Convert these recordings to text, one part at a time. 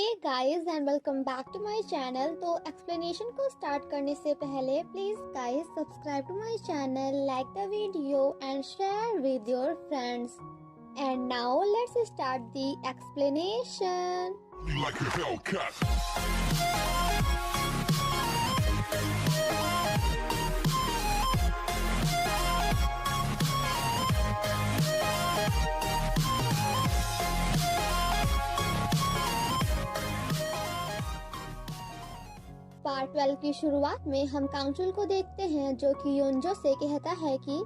Hey guys and welcome back to my channel. तो explanation को start करने से पहले please guys subscribe to my channel, like the video and share with your friends. And now let's start the explanation. Like a Hellcat. Part 12 की शुरुआत में हम कांगचुल को देखते हैं जो कि योंजो से कहता है कि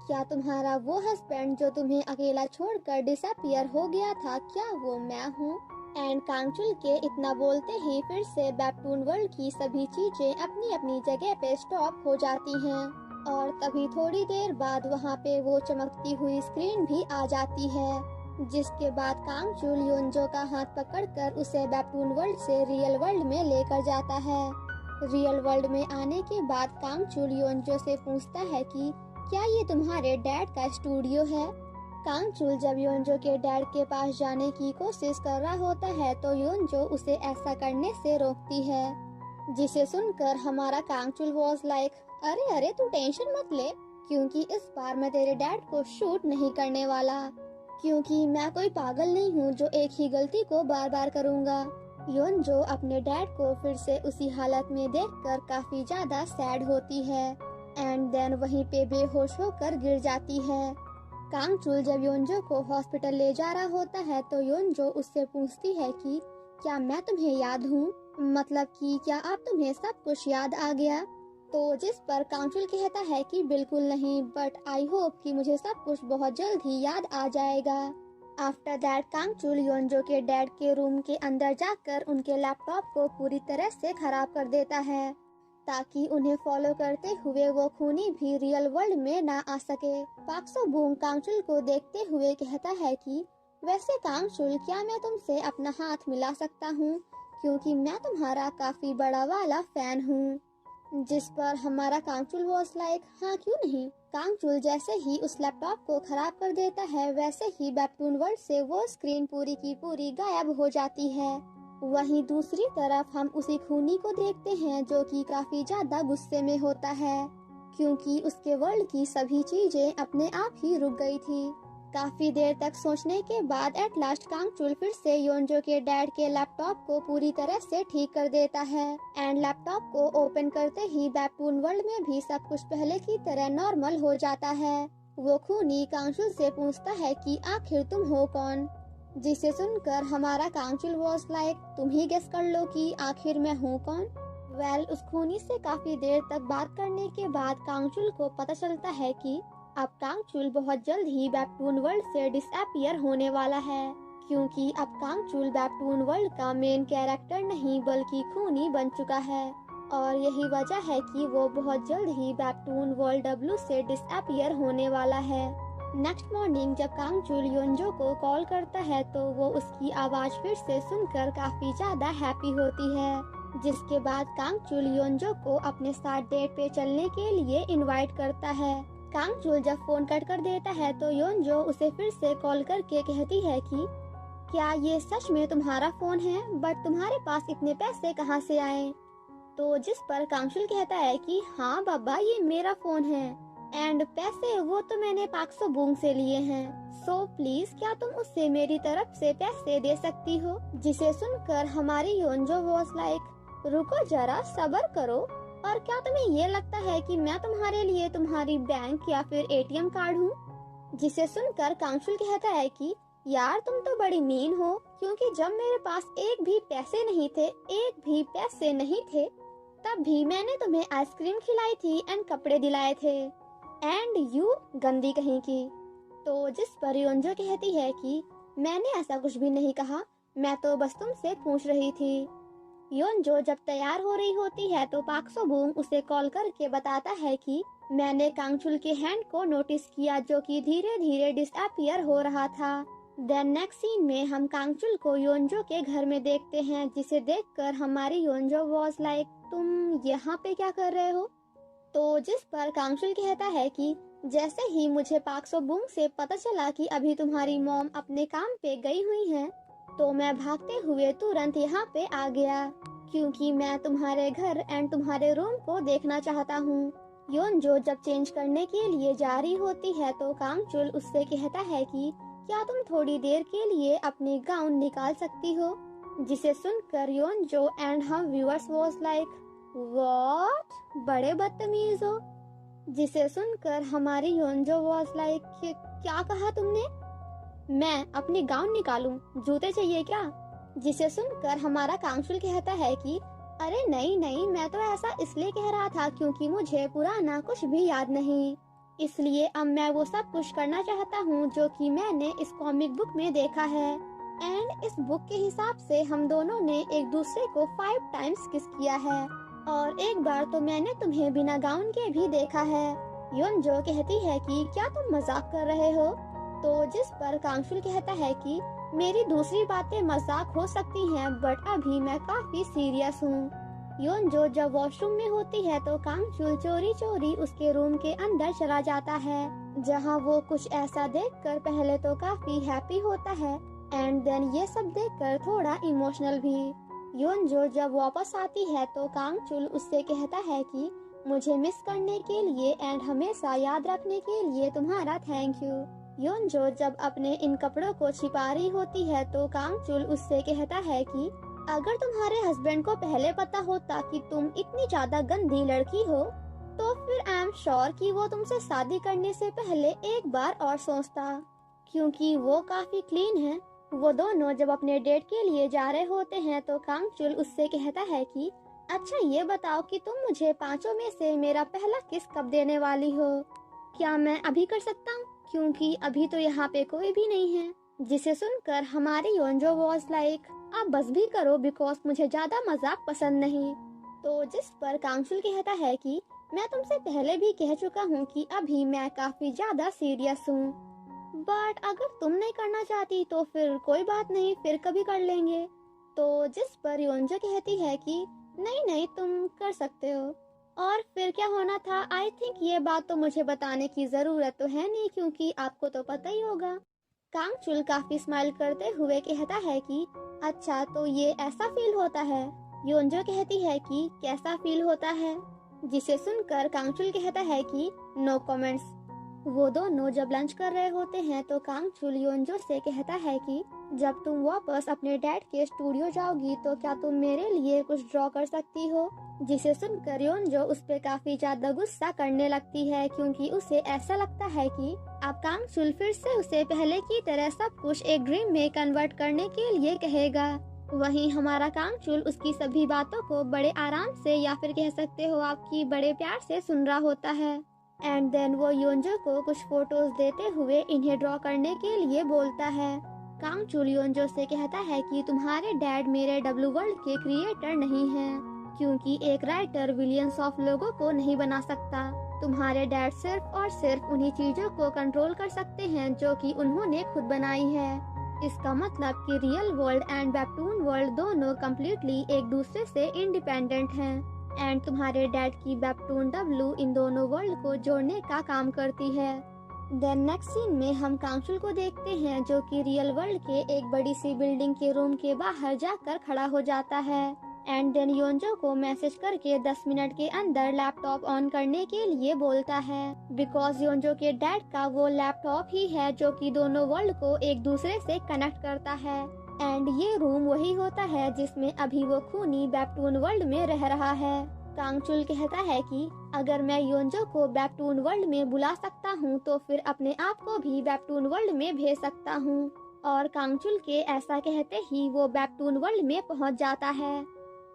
क्या तुम्हारा वो हस्बैंड जो तुम्हें अकेला छोड़कर डिसअपियर हो गया था, क्या वो मैं हूँ? एंड कांगचुल के इतना बोलते ही फिर से वेबटून वर्ल्ड की सभी चीजें अपनी अपनी जगह पे स्टॉप हो जाती हैं और तभी थोड़ी देर बाद वहाँ पे वो चमकती हुई स्क्रीन भी आ जाती है, जिसके बाद कांगचुल योंजो का हाथ पकड़कर उसे वेबटून वर्ल्ड से रियल वर्ल्ड में लेकर जाता है। रियल वर्ल्ड में आने के बाद कांगचुल योंजो से पूछता है कि क्या ये तुम्हारे डैड का स्टूडियो है? कांगचुल जब योंजो के डैड के पास जाने की कोशिश कर रहा होता है तो योंजो उसे ऐसा करने से रोकती है, जिसे सुनकर हमारा कांगचुल वॉज लाइक अरे अरे तू टेंशन मत ले, क्योंकि इस बार मैं तेरे डैड को शूट नहीं करने वाला, क्योंकि मैं कोई पागल नहीं हूँ जो एक ही गलती को बार बार करूँगा। योंजो अपने डैड को फिर से उसी हालत में देखकर काफी ज्यादा सैड होती है एंड देन वहीं पे बेहोश होकर गिर जाती है। कांगचुल जब योंजो को हॉस्पिटल ले जा रहा होता है तो योंजो उससे पूछती है कि क्या मैं तुम्हें याद हूँ, मतलब कि क्या आप तुम्हें सब कुछ याद आ गया? तो जिस पर कांगचुल कहता है कि बिल्कुल नहीं, बट आई होप कि मुझे सब कुछ बहुत जल्द ही याद आ जाएगा। आफ्टर दैट कांगचुल योंजो के डैड के रूम के अंदर जाकर उनके लैपटॉप को पूरी तरह से खराब कर देता है ताकि उन्हें फॉलो करते हुए वो खूनी भी रियल वर्ल्ड में ना आ सके। पाक सो बूम कांगचुल को देखते हुए कहता है कि वैसे कांगचुल क्या मैं तुमसे अपना हाथ मिला सकता हूँ, क्योंकि मैं तुम्हारा काफी बड़ा वाला फैन हूँ। जिस पर हमारा कांगचुल वॉज लाइक हाँ क्यों नहीं। कांगचुल जैसे ही उस लैपटॉप को खराब कर देता है वैसे ही वेबटून वर्ल्ड से वो स्क्रीन पूरी की पूरी गायब हो जाती है। वहीं दूसरी तरफ हम उसी खूनी को देखते हैं जो कि काफी ज्यादा गुस्से में होता है, क्योंकि उसके वर्ल्ड की सभी चीजें अपने आप ही रुक गई थी। काफी देर तक सोचने के बाद एट लास्ट कांगचुल फिर से योंजो के डैड के लैपटॉप को पूरी तरह से ठीक कर देता है एंड लैपटॉप को ओपन करते ही वेबटून वर्ल्ड में भी सब कुछ पहले की तरह नॉर्मल हो जाता है। वो खूनी कांगचुल से पूछता है कि आखिर तुम हो कौन, जिसे सुनकर हमारा कांगचुल वॉज लाइक तुम ही गेस कर लो कि आखिर मैं हूँ कौन। वेल उस खूनी से काफी देर तक बात करने के बाद कांगचुल को पता चलता है कि अब कांगचुल बहुत जल्द ही वेबटून वर्ल्ड से डिसअपियर होने वाला है, क्योंकि अब कांगचुल वेबटून वर्ल्ड का मेन कैरेक्टर नहीं बल्कि खूनी बन चुका है और यही वजह है कि वो बहुत जल्द ही वेबटून वर्ल्ड डब्ल्यू से डिसअपियर होने वाला है। नेक्स्ट मॉर्निंग जब कांगचुल योंजो को कॉल करता है तो वो उसकी आवाज फिर से सुनकर काफी ज्यादा हैप्पी होती है, जिसके बाद कांगचुल योंजो को अपने साथ डेट पे चलने के लिए इनवाइट करता है। कांगचुल जब फोन कट कर देता है तो योंजो उसे फिर से कॉल करके कहती है कि क्या ये सच में तुम्हारा फोन है, बट तुम्हारे पास इतने पैसे कहाँ से आए? तो जिस पर कांगचुल कहता है कि हाँ बाबा ये मेरा फोन है एंड पैसे वो तो मैंने पाक सो बूम से लिए हैं, सो प्लीज क्या तुम उससे मेरी तरफ से पैसे दे सकती हो? जिसे सुनकर हमारी योंजो वॉज लाइक रुको जरा सब्र करो, और क्या तुम्हें ये लगता है कि मैं तुम्हारे लिए तुम्हारी बैंक या फिर एटीएम कार्ड हूँ? जिसे सुनकर कांगचुल कहता है कि यार तुम तो बड़ी मीन हो, क्योंकि जब मेरे पास एक भी पैसे नहीं थे तब भी मैंने तुम्हें आइसक्रीम खिलाई थी एंड कपड़े दिलाए थे, एंड यू गंदी कहीं की। तो जिस पर योंजो कहती है कि मैंने ऐसा कुछ भी नहीं कहा, मैं तो बस तुमसे पूछ रही थी। योंजो जब तैयार हो रही होती है तो पाक सो बूम उसे कॉल करके बताता है कि मैंने कांगचुल के हैंड को नोटिस किया जो कि धीरे धीरे डिसअपियर हो रहा था। देन नेक्स्ट सीन में हम कांगचुल को योंजो के घर में देखते हैं, जिसे देखकर हमारी योंजो वॉज लाइक तुम यहाँ पे क्या कर रहे हो? तो जिस पर कांगचुल कहता है कि जैसे ही मुझे पाक सो बूम से पता चला कि अभी तुम्हारी मॉम अपने काम पे गई हुई हैं, तो मैं भागते हुए तुरंत यहाँ पे आ गया क्योंकि मैं तुम्हारे घर एंड तुम्हारे रूम को देखना चाहता हूँ। योनजो जब चेंज करने के लिए जा रही होती है तो कांगचुल उससे कहता है कि क्या तुम थोड़ी देर के लिए अपनी गाउन निकाल सकती हो, जिसे सुनकर योनजो एंड हम व्यूअर्स वाज लाइक व्हाट, बड़े बदतमीज हो। जिसे सुनकर हमारी योनजो वाज लाइक क्या कहा तुमने, मैं अपनी गाउन निकालूं, जूते चाहिए क्या। जिसे सुनकर हमारा कांगचुल कहता है कि अरे नहीं नहीं, मैं तो ऐसा इसलिए कह रहा था क्योंकि मुझे पुराना कुछ भी याद नहीं, इसलिए अब मैं वो सब कुछ करना चाहता हूँ जो कि मैंने इस कॉमिक बुक में देखा है। एंड इस बुक के हिसाब से हम दोनों ने एक दूसरे को 5 टाइम्स किस किया है और एक बार तो मैंने तुम्हें बिना गाउन के भी देखा है। योनजो कहती है कि क्या तुम मजाक कर रहे हो, तो जिस पर कांगचुल कहता है कि मेरी दूसरी बातें मजाक हो सकती हैं बट अभी मैं काफी सीरियस हूँ। योनजो जब वॉशरूम में होती है तो कांगचुल चोरी चोरी उसके रूम के अंदर चला जाता है, जहाँ वो कुछ ऐसा देखकर पहले तो काफी हैप्पी होता है एंड देन ये सब देखकर थोड़ा इमोशनल भी। योनजो जब वापस आती है तो कांगचुल उससे कहता है कि मुझे मिस करने के लिए एंड हमेशा याद रखने के लिए तुम्हारा थैंक यू। योनजो जब अपने इन कपड़ों को छिपा रही होती है तो कांगचुल उससे कहता है कि अगर तुम्हारे हस्बैंड को पहले पता होता कि तुम इतनी ज्यादा गंदी लड़की हो तो फिर आई एम श्योर कि वो तुमसे शादी करने से पहले एक बार और सोचता, क्योंकि वो काफी क्लीन है। वो दोनों जब अपने डेट के लिए जा रहे होते हैं तो कांगचुल उससे कहता है कि अच्छा ये बताओ कि तुम मुझे 5 में से मेरा पहला किस कब देने वाली हो, क्या मैं अभी कर सकता हूँ क्योंकि अभी तो यहाँ पे कोई भी नहीं है। जिसे सुनकर हमारी योनजो वाज लाइक आप बस भी करो बिकॉज मुझे ज्यादा मजाक पसंद नहीं। तो जिस पर कांगचुल कहता है कि मैं तुमसे पहले भी कह चुका हूँ कि अभी मैं काफी ज्यादा सीरियस हूँ, बट अगर तुम नहीं करना चाहती तो फिर कोई बात नहीं, फिर कभी कर लेंगे। तो जिस पर योनजो कहती है कि नहीं नहीं तुम कर सकते हो। और फिर क्या होना था, आई थिंक ये बात तो मुझे बताने की जरूरत तो है नहीं क्योंकि आपको तो पता ही होगा। कांगचुल काफी स्माइल करते हुए कहता है कि अच्छा तो ये ऐसा फील होता है। योनजो कहती है कि कैसा फील होता है, जिसे सुनकर कांगचुल कहता है कि नो कमेंट्स। वो दोनों जब लंच कर रहे होते हैं तो कांगचुल योनजो से कहता है कि जब तुम वापस अपने डैड के स्टूडियो जाओगी तो क्या तुम मेरे लिए कुछ ड्रॉ कर सकती हो। जिसे सुनकर योनजो उस पे काफी ज्यादा गुस्सा करने लगती है क्योंकि उसे ऐसा लगता है कि अब कांगचुल फिर से उसे पहले की तरह सब कुछ एक ड्रीम में कन्वर्ट करने के लिए कहेगा। वहीं हमारा कांगचुल उसकी सभी बातों को बड़े आराम से या फिर कह सकते हो आपकी बड़े प्यार से सुन रहा होता है एंड देन वो योनजो को कुछ फोटोज देते हुए इन्हें ड्रॉ करने के लिए बोलता है। कांगचुल योनजो से कहता है कि तुम्हारे डैड मेरे डब्लू वर्ल्ड के क्रिएटर नहीं हैं, क्योंकि एक राइटर बिलियंस ऑफ लोगों को नहीं बना सकता। तुम्हारे डैड सिर्फ और सिर्फ उन्हीं चीजों को कंट्रोल कर सकते हैं जो कि उन्होंने खुद बनाई है। इसका मतलब कि real world and webtoon world दोनों कम्प्लीटली एक दूसरे से इंडिपेंडेंट हैं एंड तुम्हारे डैड की वेबटून डब्लू इन दोनों वर्ल्ड को जोड़ने का काम करती है। देन नेक्स्ट सीन में हम कांगचुल को देखते हैं जो कि रियल वर्ल्ड के एक बड़ी सी बिल्डिंग के रूम के बाहर जाकर खड़ा हो जाता है एंड देन योनजो को मैसेज करके 10 मिनट के अंदर लैपटॉप ऑन करने के लिए बोलता है बिकॉज योनजो के डैड का वो लैपटॉप ही है जो कि दोनों वर्ल्ड को एक दूसरे से कनेक्ट करता है एंड ये रूम वही होता है जिसमें अभी वो खूनी वेबटून वर्ल्ड में रह रहा है। कांगचुल कहता है कि अगर मैं योनजो को वेबटून वर्ल्ड में बुला सकता हूँ तो फिर अपने आप को भी वेबटून वर्ल्ड में भेज सकता हूँ और कांगचुल के ऐसा कहते ही वो वेबटून वर्ल्ड में पहुँच जाता है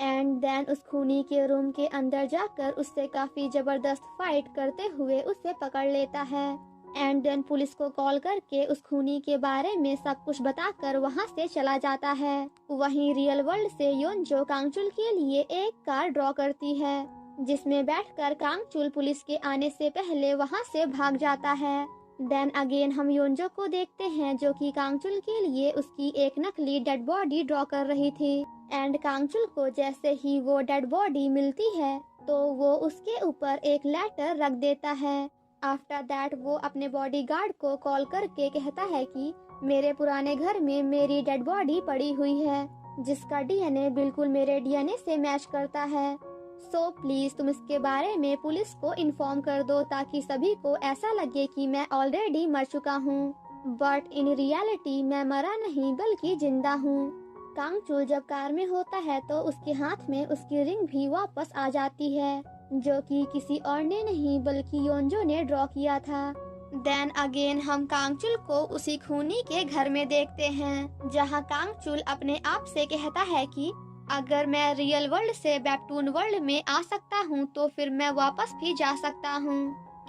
एंड देन उस खूनी के रूम के अंदर जाकर उससे काफी जबरदस्त फाइट करते हुए उसे पकड़ लेता है एंड देन पुलिस को कॉल करके उस खूनी के बारे में सब कुछ बताकर वहां से चला जाता है। वहीं रियल वर्ल्ड से योनजो कांगचुल के लिए एक कार ड्रॉ करती है जिसमें बैठकर कांगचुल पुलिस के आने से पहले वहां से भाग जाता है। देन अगेन हम योनजो को देखते हैं जो कि कांगचुल के लिए उसकी एक नकली डेड बॉडी ड्रॉ कर रही थी एंड कांगचुल को जैसे ही वो डेड बॉडी मिलती है तो वो उसके ऊपर एक लेटर रख देता है। आफ्टर दैट वो अपने बॉडीगार्ड को कॉल करके कहता है कि मेरे पुराने घर में मेरी डेड बॉडी पड़ी हुई है जिसका डीएनए बिल्कुल मेरे डीएनए से मैच करता है। सो प्लीज तुम इसके बारे में पुलिस को इन्फॉर्म कर दो ताकि सभी को ऐसा लगे कि मैं ऑलरेडी मर चुका हूँ, बट इन रियलिटी मैं मरा नहीं बल्कि जिंदा हूँ। कांगचुल जब कार में होता है तो उसके हाथ में उसकी रिंग भी वापस आ जाती है जो कि किसी और ने नहीं बल्कि योंजो ने ड्रॉ किया था। देन अगेन हम कांगचुल को उसी खूनी के घर में देखते हैं जहां कांगचुल अपने आप से कहता है कि अगर मैं रियल वर्ल्ड से वेबटून वर्ल्ड में आ सकता हूं तो फिर मैं वापस भी जा सकता हूं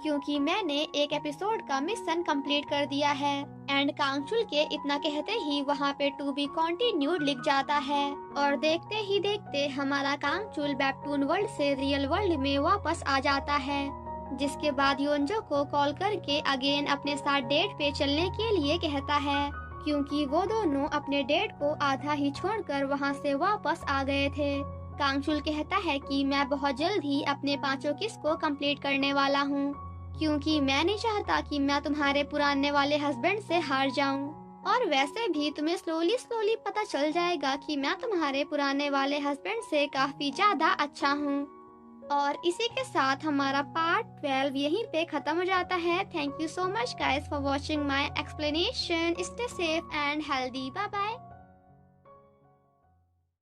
क्योंकि मैंने एक एपिसोड का मिशन कंप्लीट कर दिया है। एंड कांगचुल के इतना कहते ही वहां पे टू बी कंटिन्यूड लिख जाता है और देखते ही देखते हमारा कांगचुल वेबटून वर्ल्ड से रियल वर्ल्ड में वापस आ जाता है, जिसके बाद योंजो को कॉल करके अगेन अपने साथ डेट पे चलने के लिए कहता है क्योंकि वो दोनों अपने डेट को आधा ही छोड़कर वहां से वापस आ गए थे। कांगचुल कहता है कि मैं बहुत जल्द ही अपने 5 किस को कंप्लीट करने वाला हूँ क्योंकि मैं नहीं चाहता कि मैं तुम्हारे पुराने वाले हस्बैंड से हार जाऊं, और वैसे भी तुम्हें स्लोली पता चल जाएगा कि मैं तुम्हारे पुराने वाले हस्बैंड से काफी ज्यादा अच्छा हूँ। और इसी के साथ हमारा पार्ट 12 यहीं पे खत्म हो जाता है। Thank you so much guys for watching my explanation. Stay safe and healthy. Bye bye.